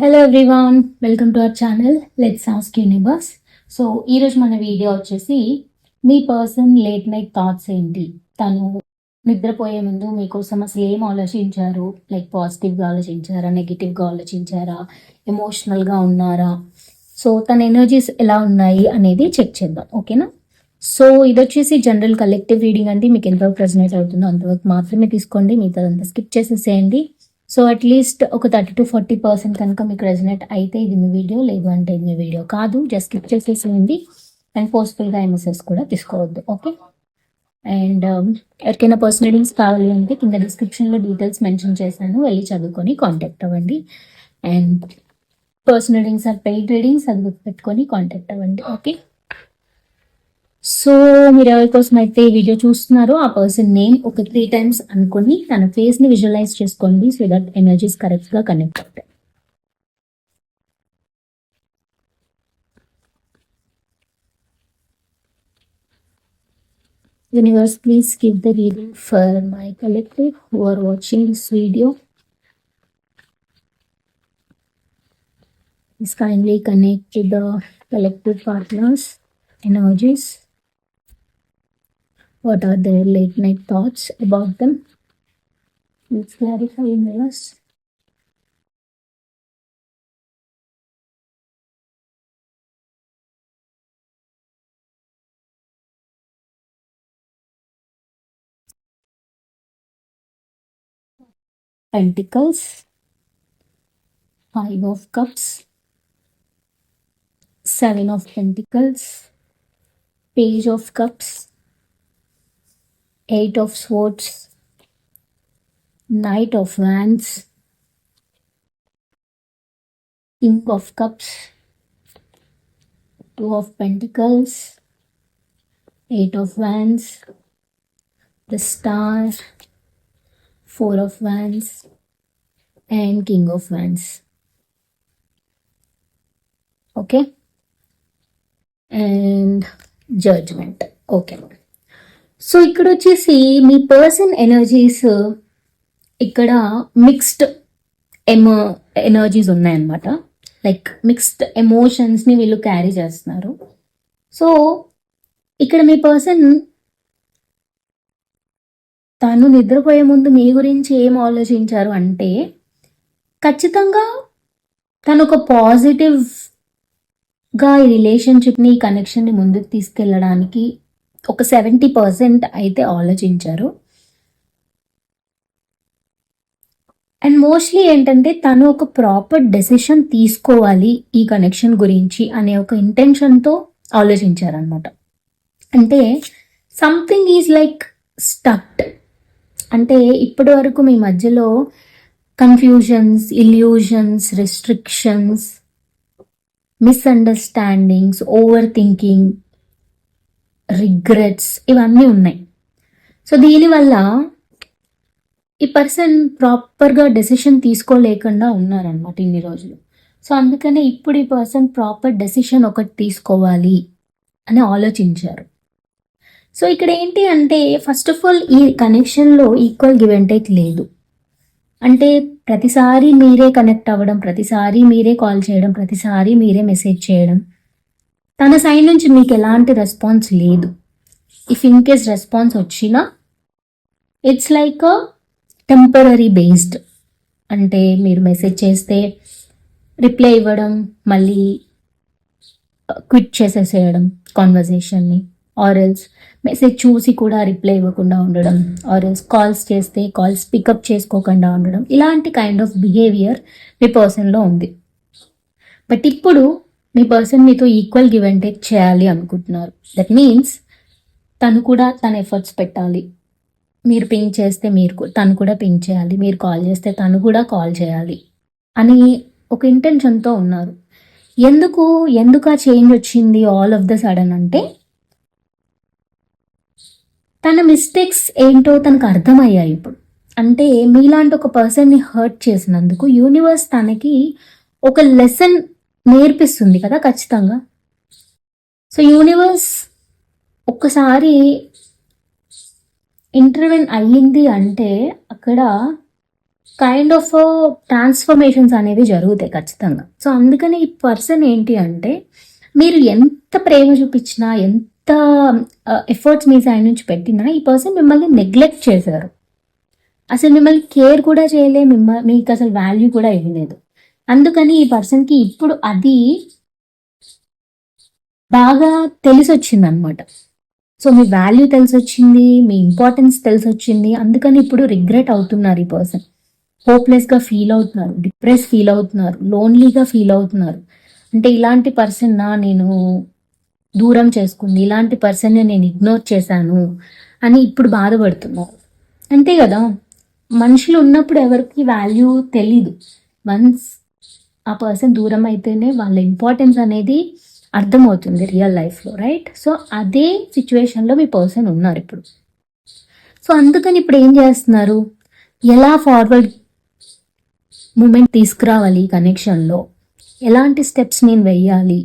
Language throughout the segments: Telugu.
Hello everyone, welcome to our channel let's ask universe. So ఈరోజు మన వీడియో వచ్చేసి మీ పర్సన్ లేట్ నైట్ థాట్స్ ఏంటి, తను నిద్రపోయే ముందు మీకోసం అసలు ఏం ఆలోచించారు, లైక్ పాజిటివ్గా ఆలోచించారా, నెగిటివ్గా ఆలోచించారా, ఎమోషనల్గా ఉన్నారా, సో తన ఎనర్జీస్ ఎలా ఉన్నాయి అనేది చెక్ చేద్దాం. ఓకేనా? సో ఇది వచ్చేసి జనరల్ కలెక్టివ్ రీడింగ్ అండి. మీకు ఎంతవరకు రెజనేట్ అవుతుందో అంతవరకు మాత్రమే తీసుకోండి, మిగతాదంతా స్కిప్ చేసేసేయండి. సో అట్లీస్ట్ ఒక 30-40% కనుక మీకు రెజనేట్ అయితే ఇది మీ వీడియో, లేదు అంటే ఇది మీ వీడియో కాదు. జస్ట్ స్కిప్ చేసేసేయండి అండ్ పోస్ట్ఫుల్గా ఎంఎస్ఎస్ కూడా తీసుకోవద్దు. ఓకే? అండ్ ఎవరికైనా పర్సనల్ రీడింగ్స్ కావాలి అంటే కింద డిస్క్రిప్షన్లో డీటెయిల్స్ మెన్షన్ చేశాను, వెళ్ళి చదువుకొని కాంటాక్ట్ అవ్వండి. And personal readings or paid readings, అది గుర్తుపెట్టుకొని కాంటాక్ట్ అవ్వండి. ఓకే? సో మీరు ఎవరి కోసం అయితే ఈ వీడియో చూస్తున్నారో ఆ పర్సన్ నేమ్ ఒక 3 times అనుకుని తన ఫేస్ ని విజువలైజ్ చేసుకోండి, సో దట్ ఎనర్జీస్ కరెక్ట్ గా కనెక్ట్ అవుతాయి. Universe, please give the reading for my collective who are watching this video. Please kindly connect to the collective partners energies. What are their late night thoughts about them? Please clarify, universe. Pentacles, 5 of Cups, 7 of Pentacles, Page of Cups, 8 of Swords, Knight of Wands, King of Cups, 2 of Pentacles, 8 of Wands, the Star, 4 of Wands, and King of Wands. Okay? And Judgment. Okay. So ఇక్కడ వచ్చేసి మీ పర్సన్ ఎనర్జీస్ ఇక్కడ మిక్స్డ్ ఎనర్జీస్ ఉన్నాయన్నమాట. లైక్ మిక్స్డ్ ఎమోషన్స్ని వీళ్ళు క్యారీ చేస్తున్నారు. సో ఇక్కడ మీ పర్సన్ తను నిద్రపోయే ముందు మీ గురించి ఏం ఆలోచించారు అంటే, ఖచ్చితంగా తను ఒక పాజిటివ్గా ఈ రిలేషన్షిప్ని, ఈ కనెక్షన్ని ముందుకు తీసుకెళ్ళడానికి ఒక 70% అయితే ఆలోచించారు. అండ్ మోస్ట్లీ ఏంటంటే తను ఒక ప్రాపర్ డెసిషన్ తీసుకోవాలి ఈ కనెక్షన్ గురించి అనే ఒక ఇంటెన్షన్తో ఆలోచించారనమాట. అంటే సంథింగ్ ఈజ్ లైక్ స్టక్డ్. అంటే ఇప్పటి వరకు మీ మధ్యలో confusions, illusions, restrictions, misunderstandings, over thinking, regrets ఇవన్నీ ఉన్నాయి. సో దీనివల్ల ఈ పర్సన్ ప్రాపర్గా డెసిషన్ తీసుకోలేకుండా ఉన్నారనమాట ఇన్ని రోజులు. సో అందుకనే ఇప్పుడు ఈ పర్సన్ ప్రాపర్ డెసిషన్ ఒకటి తీసుకోవాలి అని ఆలోచించారు. సో ఇక్కడ ఏంటి అంటే, ఫస్ట్ ఆఫ్ ఆల్ ఈ కనెక్షన్లో ఈక్వల్ గివ్ అండ్ టేక్ లేదు. అంటే ప్రతిసారి మీరే కనెక్ట్ అవ్వడం, ప్రతిసారి మీరే కాల్ చేయడం, ప్రతిసారి మీరే మెసేజ్ చేయడం, తన సైడ్ నుంచి మీకు ఎలాంటి రెస్పాన్స్ లేదు. ఇఫ్ ఇన్ కేస్ రెస్పాన్స్ వచ్చినా it's like a temporary based. అంటే మీరు మెసేజ్ చేస్తే రిప్లై ఇవ్వడం, మళ్ళీ క్విట్ చేసేసేయడం కాన్వర్జేషన్ని, ఆర్ ఎల్స్ మెసేజ్ చూసి కూడా రిప్లై ఇవ్వకుండా ఉండడం, ఆర్ ఎల్స్ కాల్స్ చేస్తే కాల్స్ పికప్ చేసుకోకుండా ఉండడం, ఇలాంటి కైండ్ ఆఫ్ బిహేవియర్ మీ పర్సన్లో ఉంది. బట్ ఇప్పుడు మీ పర్సన్ మీతో ఈక్వల్ గివ్ అండ్ టేక్ చేయాలి అనుకుంటున్నారు. దట్ మీన్స్ తను కూడా తన ఎఫర్ట్స్ పెట్టాలి. మీరు పింక్ చేస్తే తను కూడా పింక్ చేయాలి, మీరు కాల్ చేస్తే తను కూడా కాల్ చేయాలి అని ఒక ఇంటెన్షన్తో ఉన్నారు. ఎందుకు ఆ చేంజ్ వచ్చింది ఆల్ ఆఫ్ ద సడన్ అంటే, తన మిస్టేక్స్ ఏంటో తనకు అర్థమయ్యాయి ఇప్పుడు. అంటే మీలాంటి ఒక పర్సన్ని హర్ట్ చేసినందుకు యూనివర్స్ తనకి ఒక లెసన్ నేర్పిస్తుంది కదా ఖచ్చితంగా. సో యూనివర్స్ ఒక్కసారి ఇంటర్వెన్ అయ్యింది అంటే అక్కడ కైండ్ ఆఫ్ ట్రాన్స్ఫర్మేషన్స్ అనేవి జరుగుతాయి ఖచ్చితంగా. సో అందుకని ఈ పర్సన్ ఏంటి అంటే, మీరు ఎంత ప్రేమ చూపించినా, ఎంత ఎఫర్ట్స్ మీ సైడ్ నుంచి పెట్టినా, ఈ పర్సన్ మిమ్మల్ని నెగ్లెక్ట్ చేశారు. అసలు మిమ్మల్ని కేర్ కూడా చేయలే, మీకు అసలు వాల్యూ కూడా ఇవ్వలేదు. అందుకని ఈ పర్సన్కి ఇప్పుడు అది బాగా తెలిసొచ్చింది అనమాట. సో మీ వాల్యూ తెలిసొచ్చింది, మీ ఇంపార్టెన్స్ తెలిసొచ్చింది. అందుకని ఇప్పుడు రిగ్రెట్ అవుతున్నారు ఈ పర్సన్. హోప్లెస్గా ఫీల్ అవుతున్నారు, డిప్రెస్ ఫీల్ అవుతున్నారు, లోన్లీగా ఫీల్ అవుతున్నారు. అంటే ఇలాంటి పర్సన్ నేను దూరం చేసుకుంది, ఇలాంటి పర్సన్ని నేను ఇగ్నోర్ చేశాను అని ఇప్పుడు బాధపడుతున్నారు. అంతే కదా, మనుషులు ఉన్నప్పుడు ఎవరికి వాల్యూ తెలీదు. వన్స్ ఆ పర్సన్ దూరం అయితేనే వాళ్ళ ఇంపార్టెన్స్ అనేది అర్థమవుతుంది రియల్ లైఫ్లో, రైట్? సో అదే సిచ్యువేషన్లో మీ పర్సన్ ఉన్నారు ఇప్పుడు. సో అందుకని ఇప్పుడు ఏం చేస్తున్నారు, ఎలా ఫార్వర్డ్ మూమెంట్ తీసుకురావాలి కనెక్షన్లో, ఎలాంటి స్టెప్స్ నేను వెయ్యాలి,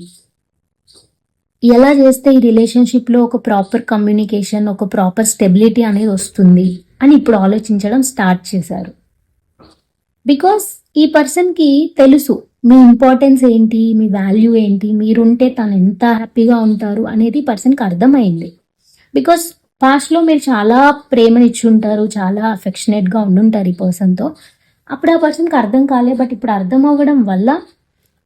ఎలా చేస్తే ఈ రిలేషన్షిప్లో ఒక ప్రాపర్ కమ్యూనికేషన్, ఒక ప్రాపర్ స్టెబిలిటీ అనేది వస్తుంది అని ఇప్పుడు ఆలోచించడం స్టార్ట్ చేశారు. బికాస్ ఈ పర్సన్కి తెలుసు మీ ఇంపార్టెన్స్ ఏంటి, మీ వాల్యూ ఏంటి, మీరుంటే తను ఎంత హ్యాపీగా ఉంటారు అనేది పర్సన్కి అర్థమైంది. బికాస్ పాస్ట్లో మీరు చాలా ప్రేమనిచ్చి ఉంటారు, చాలా అఫెక్షనేట్గా ఉండుంటారు ఈ పర్సన్తో. అప్పుడు ఆ పర్సన్కి అర్థం కాలే, బట్ ఇప్పుడు అర్థం అవ్వడం వల్ల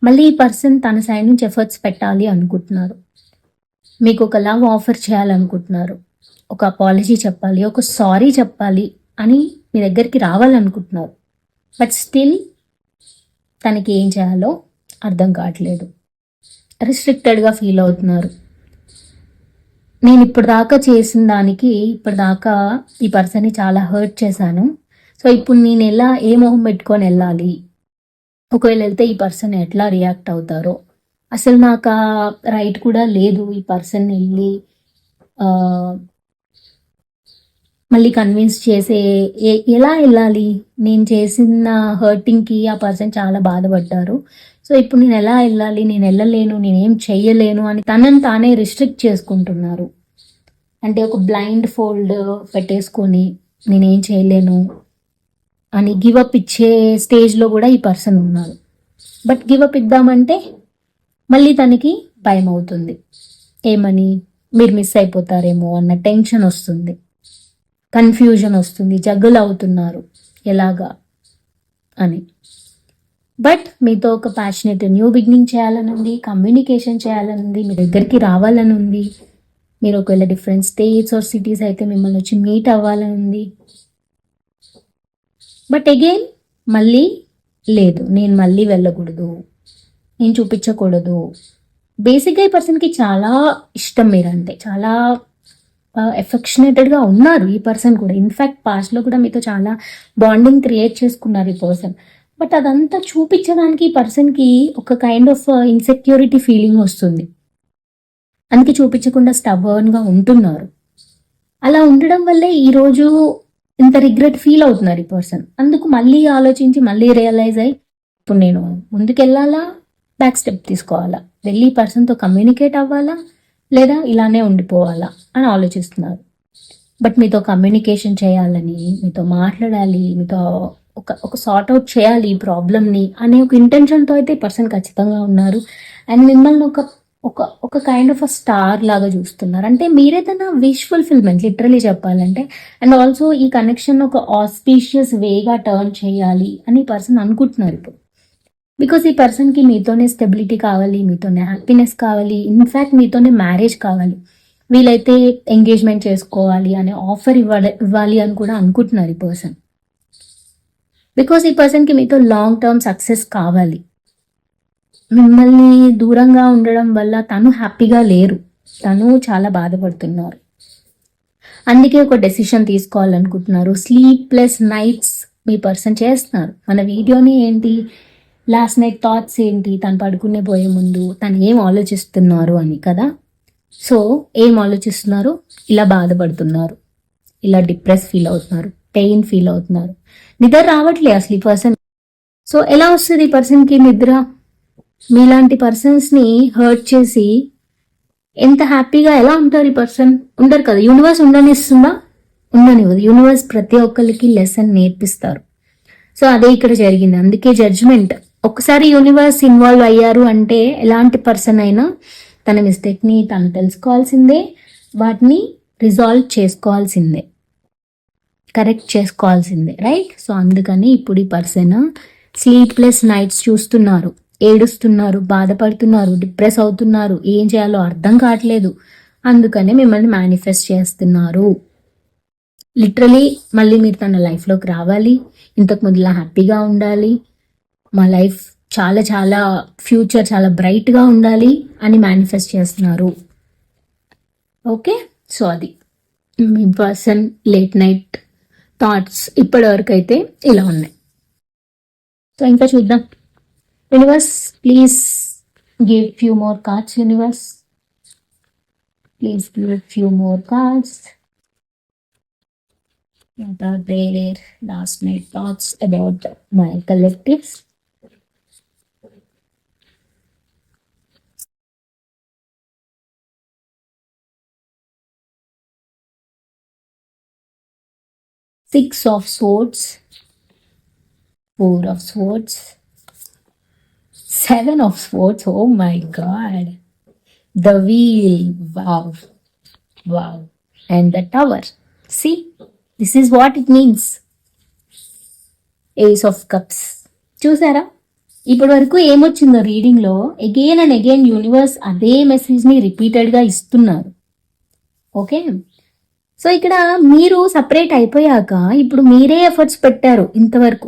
మళ్ళీ ఈ పర్సన్ తన సైడ్ నుంచి ఎఫర్ట్స్ పెట్టాలి అనుకుంటున్నారు. మీకు ఒక లవ్ ఆఫర్ చేయాలనుకుంటున్నారు, ఒక అపాలజీ చెప్పాలి, ఒక సారీ చెప్పాలి అని మీ దగ్గరికి రావాలనుకుంటున్నారు. బట్ స్టిల్ తనకి ఏం చేయాలో అర్థం కావట్లేదు, రిస్ట్రిక్టెడ్గా ఫీల్ అవుతున్నారు. నేను ఇప్పటిదాకా చేసిన దానికి ఇప్పటిదాకా ఈ పర్సన్ని చాలా హర్ట్ చేశాను. సో ఇప్పుడు నేను ఏ మొహం పెట్టుకొని వెళ్ళాలి, ఒకవేళ వెళ్తే ఈ పర్సన్ ఎట్లా రియాక్ట్ అవుతారో, అసలు నాకు ఆ రైట్ కూడా లేదు ఈ పర్సన్ వెళ్ళి మళ్ళీ కన్విన్స్ చేసే ఎలా వెళ్ళాలి, నేను చేసిన హర్టింగ్కి ఆ పర్సన్ చాలా బాధపడ్డారు. సో ఇప్పుడు నేను ఎలా వెళ్ళాలి, నేను వెళ్ళలేను, నేనేం చెయ్యలేను అని తనని తానే రిస్ట్రిక్ట్ చేసుకుంటున్నారు. అంటే ఒక బ్లైండ్ ఫోల్డ్ పెట్టేసుకొని నేనేం చేయలేను అని గివప్ ఇచ్చే స్టేజ్లో కూడా ఈ పర్సన్ ఉన్నారు. బట్ గివప్ ఇద్దామంటే మళ్ళీ తనకి భయం అవుతుంది, ఏమని మీరు మిస్ అయిపోతారేమో అన్న టెన్షన్ వస్తుంది, కన్ఫ్యూజన్ వస్తుంది, జగ్గులు అవుతున్నారు ఎలాగా అని. బట్ మీతో ఒక ప్యాషనేట్ న్యూ బిగినింగ్ చేయాలని ఉంది, కమ్యూనికేషన్ చేయాలని ఉంది, మీ దగ్గరికి రావాలని ఉంది. మీరు ఒకవేళ డిఫరెంట్ స్టేట్స్ ఆర్ సిటీస్ అయితే మిమ్మల్ని వచ్చి మీట్ అవ్వాలని ఉంది. బట్ అగైన్ మళ్ళీ లేదు, నేను మళ్ళీ వెళ్ళకూడదు, నేను చూపించకూడదు. బేసిక్గా ఈ పర్సన్కి చాలా ఇష్టం మీరంటే, చాలా ఎఫెక్షనేటెడ్గా ఉన్నారు ఈ పర్సన్ కూడా. ఇన్ఫ్యాక్ట్ పాస్ట్లో కూడా మీతో చాలా బాండింగ్ క్రియేట్ చేసుకున్నారు ఈ పర్సన్. బట్ అదంతా చూపించడానికి ఈ పర్సన్కి ఒక కైండ్ ఆఫ్ ఇన్సెక్యూరిటీ ఫీలింగ్ వస్తుంది, అందుకే చూపించకుండా స్టబర్న్గా ఉంటున్నారు. అలా ఉండడం వల్లే ఈరోజు ఇంత రిగ్రెట్ ఫీల్ అవుతున్నారు ఈ పర్సన్. అందుకు మళ్ళీ ఆలోచించి మళ్ళీ రియలైజ్ అయ్యి ఇప్పుడు నేను ముందుకెళ్ళాలా, బ్యాక్ స్టెప్ తీసుకోవాలా, వెళ్ళి ఈ పర్సన్తో కమ్యూనికేట్ అవ్వాలా, లేదా ఇలానే ఉండిపోవాలా అని ఆలోచిస్తున్నారు. బట్ మీతో కమ్యూనికేషన్ చేయాలని, మీతో మాట్లాడాలి, మీతో ఒక సార్ట్ అవుట్ చేయాలి ఈ ప్రాబ్లమ్ని అనే ఒక ఇంటెన్షన్తో అయితే ఈ పర్సన్ ఖచ్చితంగా ఉన్నారు. అండ్ మిమ్మల్ని ఒక కైండ్ ఆఫ్ అ స్టార్ లాగా చూస్తున్నారు. అంటే మీరేదైనా విష్ ఫుల్ఫిల్మెంట్ లిటరలీ చెప్పాలంటే. అండ్ ఆల్సో ఈ కనెక్షన్ ఒక ఆస్పీషియస్ వేగా టర్న్ చేయాలి అని ఈ పర్సన్ అనుకుంటున్నారు ఇప్పుడు. బికాస్ ఈ పర్సన్కి మీతోనే స్టెబిలిటీ కావాలి, మీతోనే హ్యాపీనెస్ కావాలి, ఇన్ఫ్యాక్ట్ మీతోనే మ్యారేజ్ కావాలి, వీలైతే ఎంగేజ్మెంట్ చేసుకోవాలి అనే ఆఫర్ ఇవ్వాలి అని కూడా అనుకుంటున్నారు ఈ పర్సన్. బికాస్ ఈ పర్సన్కి మీతో లాంగ్ టర్మ్ సక్సెస్ కావాలి. మిమ్మల్ని దూరంగా ఉండడం వల్ల తను హ్యాపీగా లేరు, తను చాలా బాధపడుతున్నారు. అందుకే ఒక డెసిషన్ తీసుకోవాలనుకుంటున్నారు. స్లీప్లెస్ నైట్స్ మీ పర్సన్ చేస్తున్నారు. మన వీడియోని ఏంటి, లాస్ట్ నైట్ థాట్స్ ఏంటి, తను పడుకునే పోయే ముందు తను ఏం ఆలోచిస్తున్నారు అని కదా. సో ఏం ఆలోచిస్తున్నారు, ఇలా బాధపడుతున్నారు, ఇలా డిప్రెస్ ఫీల్ అవుతున్నారు, పెయిన్ ఫీల్ అవుతున్నారు, నిద్ర రావట్లే అసలు ఈ పర్సన్. సో ఎలా వస్తుంది ఈ పర్సన్కి నిద్ర? మీలాంటి పర్సన్స్ని హర్ట్ చేసి ఎంత హ్యాపీగా ఎలా ఉంటారు ఈ పర్సన్? ఉండరు కదా. యూనివర్స్ ఉండనిస్తుందా? ఉండనివ్వదు. యూనివర్స్ ప్రతి ఒక్కరికి లెసన్ నేర్పిస్తారు. సో అదే ఇక్కడ జరిగింది. అందుకే జడ్జ్మెంట్. ఒకసారి యూనివర్స్ ఇన్వాల్వ్ అయ్యారు అంటే ఎలాంటి పర్సన్ అయినా తన మిస్టేక్ ని తను తెలుసుకోవాల్సిందే, వాటిని రిజాల్వ్ చేసుకోవాల్సిందే, కరెక్ట్ చేసుకోవాల్సిందే, రైట్? సో అందుకని ఇప్పుడు ఈ పర్సన్ స్లీప్లెస్ నైట్స్ చూస్తున్నారు, ఏడుస్తున్నారు, బాధపడుతున్నారు, డిప్రెస్ అవుతున్నారు, ఏం చేయాలో అర్థం కావట్లేదు. అందుకనే మిమ్మల్ని మేనిఫెస్ట్ చేస్తున్నారు. లిటరలీ మళ్ళీ మీరు తన లైఫ్లోకి రావాలి, ఇంతకు ముందులా హ్యాపీగా ఉండాలి, మా లైఫ్ చాలా చాలా ఫ్యూచర్ చాలా బ్రైట్గా ఉండాలి అని మేనిఫెస్ట్ చేస్తున్నారు. ఓకే, సో అది మీ పర్సన్ లేట్ నైట్ థాట్స్ ఇప్పటి వరకు అయితే ఇలా ఉన్నాయి. సో ఇంకా చూద్దాం. Universe please give few more cards. Universe please give few more cards. What are their last night thoughts about my collectives? Six of Swords, Four of Swords, Seven of Swords. Oh my God. The Wheel. Wow. Wow. And the Tower. See? This is what it means. Ace of Cups. చూసారా ఇప్పటి వరకు ఏమొచ్చిందో రీడింగ్లో? అగైన్ అండ్ అగైన్ యూనివర్స్ అదే మెసేజ్ని రిపీటెడ్గా ఇస్తున్నారు. ఓకే, సో ఇక్కడ మీరు సపరేట్ అయిపోయాక ఇప్పుడు మీరే ఎఫర్ట్స్ పెట్టారు. ఇంతవరకు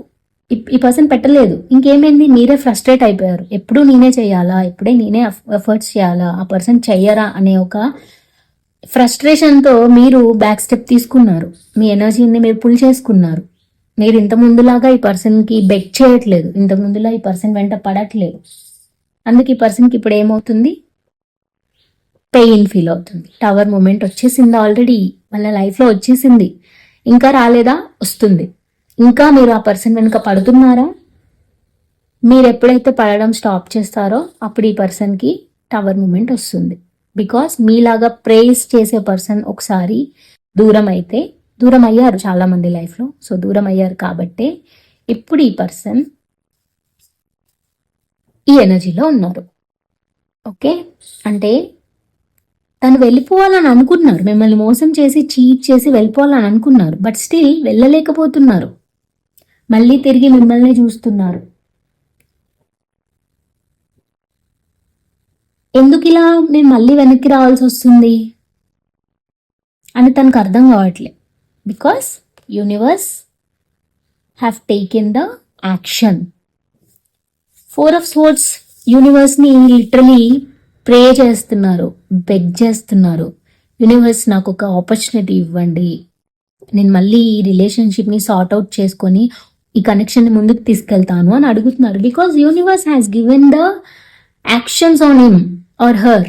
ఈ పర్సన్ పెట్టలేదు. ఇంకేమైంది? మీరే ఫ్రస్ట్రేట్ అయిపోయారు. ఎప్పుడు నేనే చేయాలా, ఎప్పుడే నేనే ఎఫర్ట్స్ చేయాలా, ఆ పర్సన్ చెయ్యరా అనే ఒక ఫ్రస్ట్రేషన్తో మీరు బ్యాక్ స్టెప్ తీసుకున్నారు. మీ ఎనర్జీని మీరు పుల్ చేసుకున్నారు. మీరు ఇంత ముందులాగా ఈ పర్సన్కి బెట్ చేయట్లేదు, ఇంత ముందులా ఈ పర్సన్ వెంట పడట్లేదు. అందుకే ఈ పర్సన్కి ఇప్పుడు ఏమవుతుంది? పెయిన్ ఫీల్ అవుతుంది. టవర్ మూమెంట్ వచ్చేసింది ఆల్రెడీ, వాళ్ళ లైఫ్లో వచ్చేసింది. ఇంకా రాలేదా? వస్తుంది. ఇంకా మీరు ఆ పర్సన్ వెనుక పడుతున్నారా? మీరు ఎప్పుడైతే పడడం స్టాప్ చేస్తారో అప్పుడు ఈ పర్సన్కి టవర్ మూమెంట్ వస్తుంది. బికాస్ మీలాగా ప్రేస్ చేసే పర్సన్ ఒకసారి దూరం అయితే, దూరం అయ్యారు చాలా మంది లైఫ్లో. సో దూరం అయ్యారు కాబట్టే ఇప్పుడు ఈ పర్సన్ ఈ ఎనర్జీలో ఉన్నారు. ఓకే, అంటే తను వెళ్ళిపోవాలని అనుకున్నారు, మిమ్మల్ని మోసం చేసి చీట్ చేసి వెళ్ళిపోవాలని అనుకున్నారు. బట్ స్టిల్ వెళ్ళలేకపోతున్నారు. మళ్ళీ తిరిగి మిమ్మల్ని చూస్తున్నారు. ఎందుకు ఇలా నేను మళ్ళీ వెనక్కి రావాల్సి వస్తుంది అని తనకు అర్థం కావట్లేదు. Because universe have taken the action. Four of swords యూనివర్స్ని లిటరలీ ప్రే చేస్తున్నారు, బెగ్ చేస్తున్నారు. యూనివర్స్ నాకు ఒక ఆపర్చునిటీ ఇవ్వండి, నేను మళ్ళీ ఈ రిలేషన్షిప్ని సార్ట్ అవుట్ చేసుకొని ఈ కనెక్షన్ని ముందుకు తీసుకెళ్తాను అని అడుగుతున్నారు. Because universe has given the actions on him or her.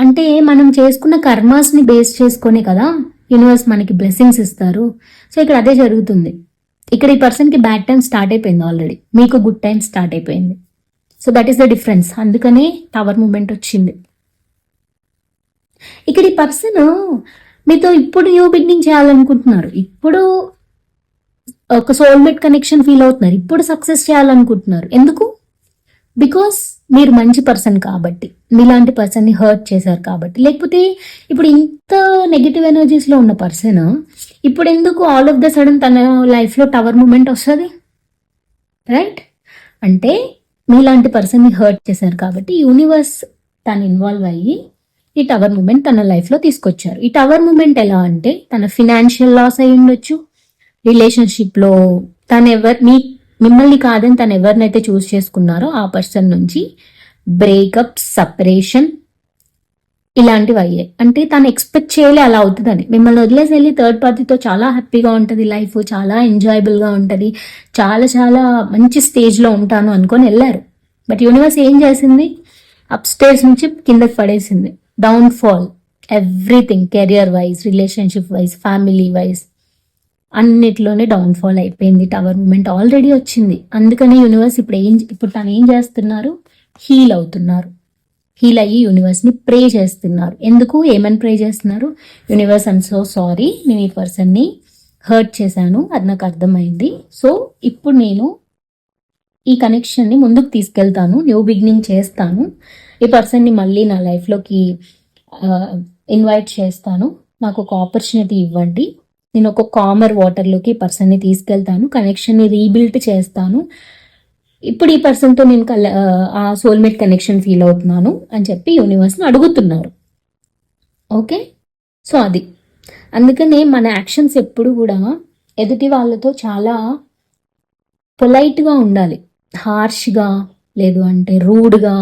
అంటే మనం చేసుకున్న కర్మాస్ని బేస్ చేసుకొని కదా యూనివర్స్ మనకి బ్లెస్సింగ్స్ ఇస్తారు. సో ఇక్కడ అదే జరుగుతుంది. ఇక్కడ ఈ పర్సన్కి బ్యాడ్ టైం స్టార్ట్ అయిపోయింది ఆల్రెడీ, మీకు గుడ్ టైం స్టార్ట్ అయిపోయింది. So that is the difference. అందుకనే టవర్ మూమెంట్ వచ్చింది. ఇక్కడ ఈ పర్సన్ మీతో ఇప్పుడు న్యూ బిగినింగ్ చేయాలనుకుంటున్నారు, ఇప్పుడు ఒక సోల్మేట్ కనెక్షన్ ఫీల్ అవుతున్నారు, ఇప్పుడు సక్సెస్ చేయాలనుకుంటున్నారు. ఎందుకు? బికాస్ మీరు మంచి పర్సన్ కాబట్టి, మీలాంటి పర్సన్ని హర్ట్ చేశారు కాబట్టి. లేకపోతే ఇప్పుడు ఇంత నెగిటివ్ ఎనర్జీస్లో ఉన్న పర్సన్ ఇప్పుడు ఎందుకు ఆల్ ఆఫ్ ద సడన్ తన లైఫ్లో టవర్ మూమెంట్ వస్తుంది? రైట్, అంటే మీలాంటి పర్సన్ని హర్ట్ చేశారు కాబట్టి యూనివర్స్ తను ఇన్వాల్వ్ అయ్యి ఈ టవర్ మూమెంట్ తన లైఫ్లో తీసుకొచ్చారు. ఈ టవర్ మూమెంట్ ఎలా అంటే తన ఫినాన్షియల్ లాస్ అయి ఉండొచ్చు, రిలేషన్షిప్లో తను మిమ్మల్ని కాదని తను ఎవరినైతే చూస్ చేసుకున్నారో ఆ పర్సన్ నుంచి బ్రేకప్, సపరేషన్ ఇలాంటివి అయ్యాయి. అంటే తను ఎక్స్పెక్ట్ చేయలే అలా అవుతుందని. మిమ్మల్ని వదిలేసి వెళ్ళి థర్డ్ పార్టీతో చాలా హ్యాపీగా ఉంటుంది లైఫ్, చాలా ఎంజాయబుల్గా ఉంటుంది, చాలా చాలా మంచి స్టేజ్లో ఉంటాను అనుకొని వెళ్ళారు. బట్ యూనివర్స్ ఏం చేసింది? అప్ స్టేజ్ నుంచి కిందకి పడేసింది. Downfall, everything, career wise, relationship wise, family wise అన్నిట్లోనే డౌన్ఫాల్ అయిపోయింది. టవర్ మూమెంట్ ఆల్రెడీ వచ్చింది. అందుకని యూనివర్స్ ఇప్పుడు తను ఏం చేస్తున్నారు? హీల్ అవుతున్నారు. హీల్ అయ్యి యూనివర్స్ని ప్రే చేస్తున్నారు. ఎందుకు? ఏమని ప్రే చేస్తున్నారు? యూనివర్స్ ఐమ్ సో సారీ, నేను ఈ పర్సన్ని హర్ట్ చేశాను, అది నాకు అర్థమైంది. సో ఇప్పుడు నేను ఈ కనెక్షన్ని ముందుకు తీసుకెళ్తాను, న్యూ బిగినింగ్ చేస్తాను, ఈ పర్సన్ని మళ్ళీ నా లైఫ్లోకి ఇన్వైట్ చేస్తాను, నాకు ఒక ఆపర్చునిటీ ఇవ్వండి, నేను ఒక కామర్ వాటర్లోకి పర్సన్ని తీసుకెళ్తాను, కనెక్షన్ని రీబిల్డ్ చేస్తాను, ఇప్పుడు ఈ పర్సన్తో నేను ఆ సోల్మేట్ కనెక్షన్ ఫీల్ అవుతున్నాను అని చెప్పి యూనివర్స్ని అడుగుతున్నారు. ఓకే, సో అది అందుకనే మన యాక్షన్స్ ఎప్పుడు కూడా ఎదుటి వాళ్ళతో చాలా పొలైట్గా ఉండాలి, హార్ష్గా లేదు అంటే రూడ్గా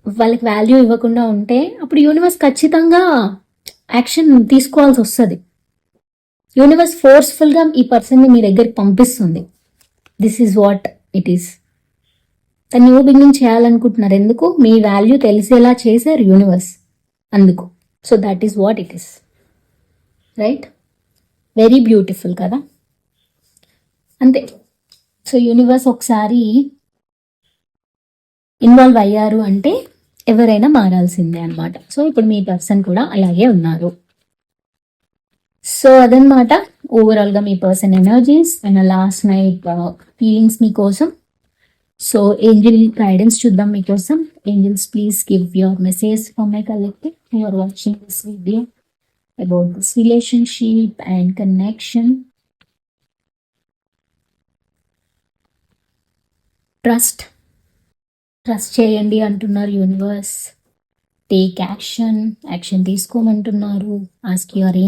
వాళ్ళకి వాల్యూ ఇవ్వకుండా ఉంటే అప్పుడు యూనివర్స్ ఖచ్చితంగా యాక్షన్ తీసుకోవాల్సి వస్తుంది. యూనివర్స్ ఫోర్స్ఫుల్గా ఈ పర్సన్ని మీ దగ్గరికి పంపిస్తుంది. This is what it is. తను న్యూ బిగినింగ్ చేయాలనుకుంటున్నారు, ఎందుకు? మీ వాల్యూ తెలిసేలా చేశారు యూనివర్స్, అందుకు. So that is what it is, right? Very beautiful కదా, అంతే. సో యూనివర్స్ ఒకసారి ఇన్వాల్వ్ అయ్యారు అంటే ఎవరైనా మారాల్సిందే అనమాట. సో ఇప్పుడు మీ పర్సన్ కూడా అలాగే ఉన్నారు. సో అదనమాట ఓవరాల్గా మీ person energies and last night feelings మీకోసం. సో ఏంజిల్ గైడెన్స్ చూద్దాం మీకోసం. Angels please give your message for my collective who are watching this video about this relationship and connection. Trust చేయండి అంటున్నారు యూనివర్స్. టేక్ యాక్షన్ తీసుకోమంటున్నారు. ఆస్క్ యువర్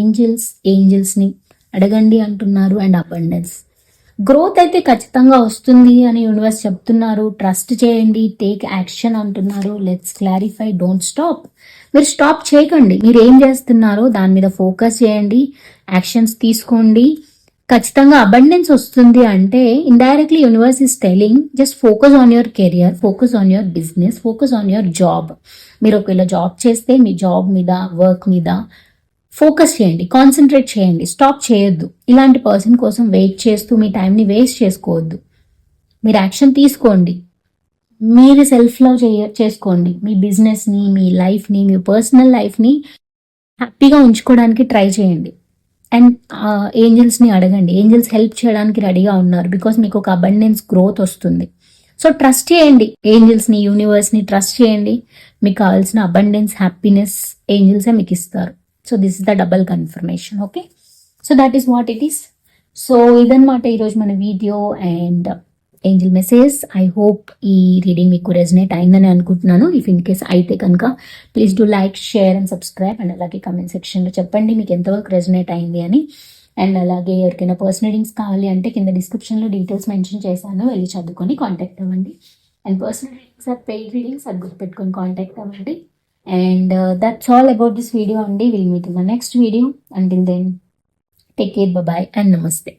ఏంజిల్స్ని అడగండి అంటున్నారు. అండ్ అబండెన్స్, గ్రోత్ అయితే ఖచ్చితంగా వస్తుంది అని యూనివర్స్ చెప్తున్నారు. ట్రస్ట్ చేయండి, టేక్ యాక్షన్ అంటున్నారు. Let's clarify, don't stop. మీరు స్టాప్ చేయకండి, మీరు ఏం చేస్తున్నారో దాని మీద ఫోకస్ చేయండి, యాక్షన్స్ తీసుకోండి. ఖచ్చితంగా అబండెన్స్ వస్తుంది అంటే indirectly universe is telling just focus on your career, focus on your business, focus on your job. మీరు ఒకవేళ జాబ్ చేస్తే మీ జాబ్ మీద, వర్క్ మీద ఫోకస్ చేయండి, కాన్సన్ట్రేట్ చేయండి, స్టాప్ చేయొద్దు. ఇలాంటి పర్సన్ కోసం వెయిట్ చేస్తూ మీ టైంని వేస్ట్ చేసుకోవద్దు. మీరు యాక్షన్ తీసుకోండి, మీరు సెల్ఫ్ లవ్ చేసుకోండి. మీ బిజినెస్ని, మీ లైఫ్ని, మీ పర్సనల్ లైఫ్ని హ్యాపీగా ఉంచుకోవడానికి ట్రై చేయండి. అండ్ ఏంజిల్స్ని అడగండి, ఏంజిల్స్ హెల్ప్ చేయడానికి రెడీగా ఉన్నారు. బికాస్ మీకు ఒక అబండెన్స్ గ్రోత్ వస్తుంది. సో ట్రస్ట్ చేయండి ఏంజిల్స్ని, యూనివర్స్ని ట్రస్ట్ చేయండి. మీకు కావాల్సిన అబండెన్స్, హ్యాపీనెస్ ఏంజిల్సే మీకు ఇస్తారు. So this is the double confirmation. Okay, so that is what it is. So ఇదన్నమాట ఈరోజు మన video and angel message. I hope ఈ రీడింగ్ మీకు రెజనేట్ అయిందని అనుకుంటున్నాను. ఇఫ్ ఇన్ కేస్ అయితే కనుక please do like, share and subscribe. And అలాగే కమెంట్ సెక్షన్లో చెప్పండి మీకు ఎంతవరకు రెజనేట్ అయింది అని. అండ్ అలాగే ఎవరికైనా పర్సనల్ రీడింగ్స్ కావాలి అంటే కింద డిస్క్రిప్షన్లో డీటెయిల్స్ మెన్షన్ చేశాను, వెళ్ళి చదువుకొని కాంటాక్ట్ అవ్వండి. And personal readings or paid readings, అది గుర్తుపెట్టుకొని కాంటాక్ట్ అవ్వండి. And that's all about this video అండి. Will meet in the next video. Until then take care, bye and నమస్తే.